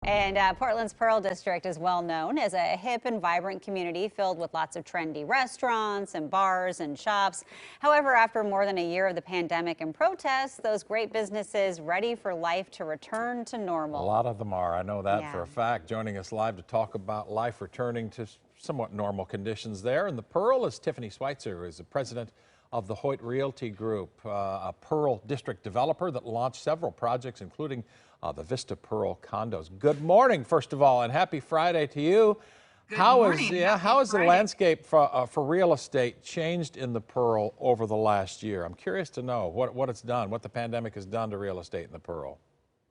And Portland's Pearl District is well known as a hip and vibrant community filled with lots of trendy restaurants and bars and shops. However, after more than a year of the pandemic and protests, those great businesses ready for life to return to A normal. lot of them are. I know that for Yeah. a fact. Joining us live to talk about life returning to somewhat normal conditions there in the Pearl is Tiffany Schweitzer, who is the president of the Hoyt Realty Group, a Pearl District developer that launched several projects, including the Vista Pearl condos. Good morning, first of all, and happy Friday to you. Good morning. How Happy has the Friday. landscape for real estate changed in the Pearl over the last year? I'm curious to know what it's done, what the pandemic has done to real estate in the Pearl.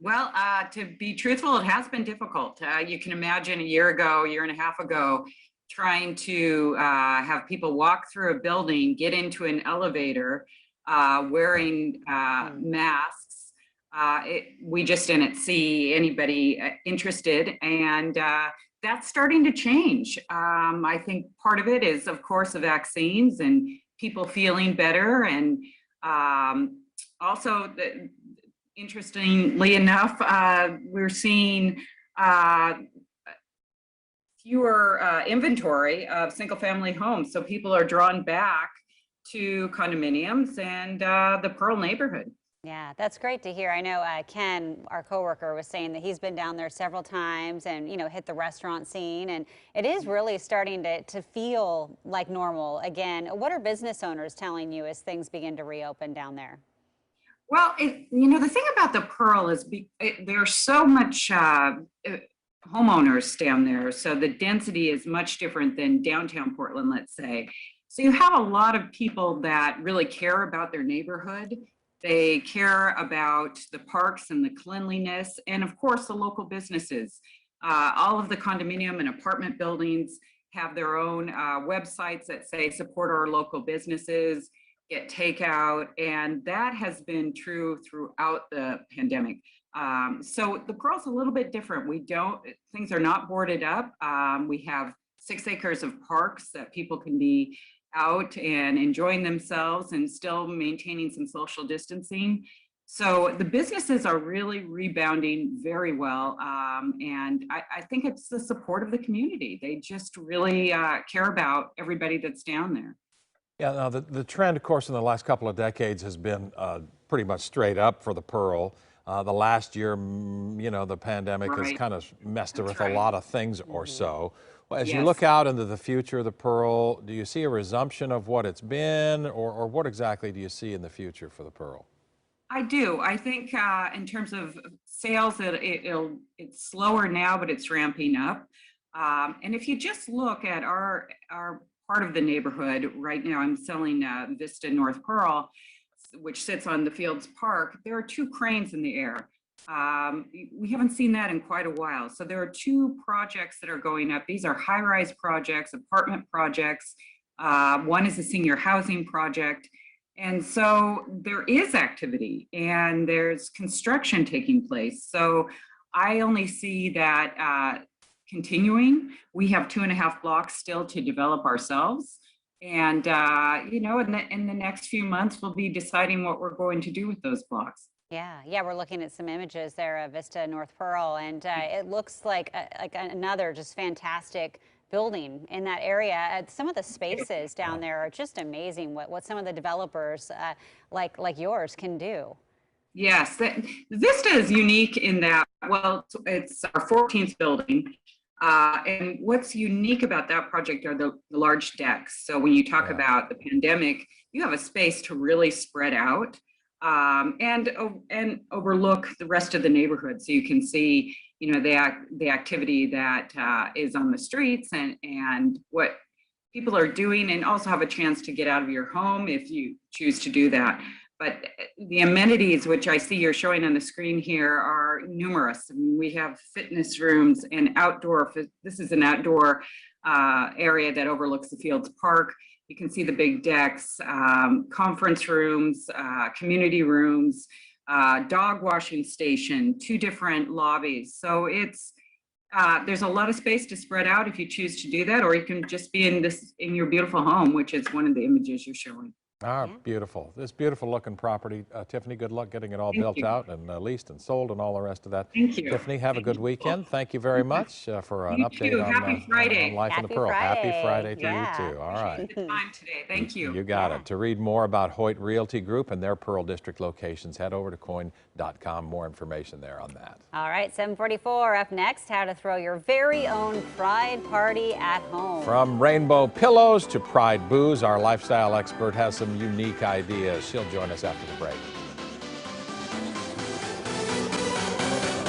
Well, to be truthful, it has been difficult. You can imagine a year ago, year and a half ago, trying to have people walk through a building, get into an elevator, wearing masks. We just didn't see anybody interested, and that's starting to change. I think part of it is, of course, the vaccines and people feeling better, and also interestingly enough, we're seeing fewer inventory of single-family homes. So people are drawn back to condominiums and the Pearl neighborhood. Yeah, that's great to hear. I know Ken, our coworker, was saying that he's been down there several times and, hit the restaurant scene. And it is really starting to feel like normal again. What are business owners telling you as things begin to reopen down there? Well, the thing about the Pearl is there's so much homeowners down there. So the density is much different than downtown Portland, let's say. So you have a lot of people that really care about their neighborhood. They care about the parks and the cleanliness, and of course, the local businesses. All of the condominium and apartment buildings have their own websites that say support our local businesses, get takeout, and that has been true throughout the pandemic. So the Pearl's a little bit different. Things are not boarded up. We have 6 acres of parks that people can be out and enjoying themselves and still maintaining some social distancing. So the businesses are really rebounding very well. And I think it's the support of the community. They just really care about everybody that's down there. Yeah, now the trend, of course, in the last couple of decades has been pretty much straight up for the Pearl. The last year, the pandemic has Right. kind of messed That's with right. a lot of things or so. Well, as you Yes. look out into the future of the Pearl, do you see a resumption of what it's been, or what exactly do you see in the future for the Pearl? I do. I think in terms of sales, it's slower now, but it's ramping up. And if you just look at our part of the neighborhood right now, I'm selling Vista North Pearl, which sits on the Fields Park. There are 2 cranes in the air. We haven't seen that in quite a while. So there are 2 projects that are going up. These are high-rise projects, apartment projects. One is a senior housing project. And so there is activity and there's construction taking place. So I only see that continuing. We have 2.5 blocks still to develop ourselves. And, in the next few months, we'll be deciding what we're going to do with those blocks. Yeah, we're looking at some images there of Vista North Pearl, and it looks like another just fantastic building in that area. Some of the spaces down there are just amazing. What some of the developers like yours can do. Yes, Vista is unique in that, well, it's our 14th building. And what's unique about that project are the large decks. So when you talk about the pandemic, you have a space to really spread out and overlook the rest of the neighborhood. So you can see, the activity that is on the streets and what people are doing, and also have a chance to get out of your home if you choose to do that. But the amenities, which I see you're showing on the screen here, are numerous. I mean, we have fitness rooms and this is an outdoor area that overlooks the Fields Park. You can see the big decks, conference rooms, community rooms, dog washing station, 2 different lobbies. So there's a lot of space to spread out if you choose to do that, or you can just be in your beautiful home, which is one of the images you're showing. Ah, Yeah. beautiful. This beautiful looking property. Tiffany, good luck getting it all Thank built you. out and leased and sold and all the rest of that. Thank you. Tiffany, have a Thank good you. weekend. Thank you very much for an You update too. Happy on Friday. life in the Happy Pearl. Happy Friday. Friday to you Yeah. too. All right. Appreciate the time today. Thank you. You got Yeah. it. To read more about Hoyt Realty Group and their Pearl District locations, head over to coin.com. More information there on that. All right, 7:44 up next, how to throw your very own pride party at home. From rainbow pillows to pride booze, our lifestyle expert has some unique ideas. She'll join us after the break.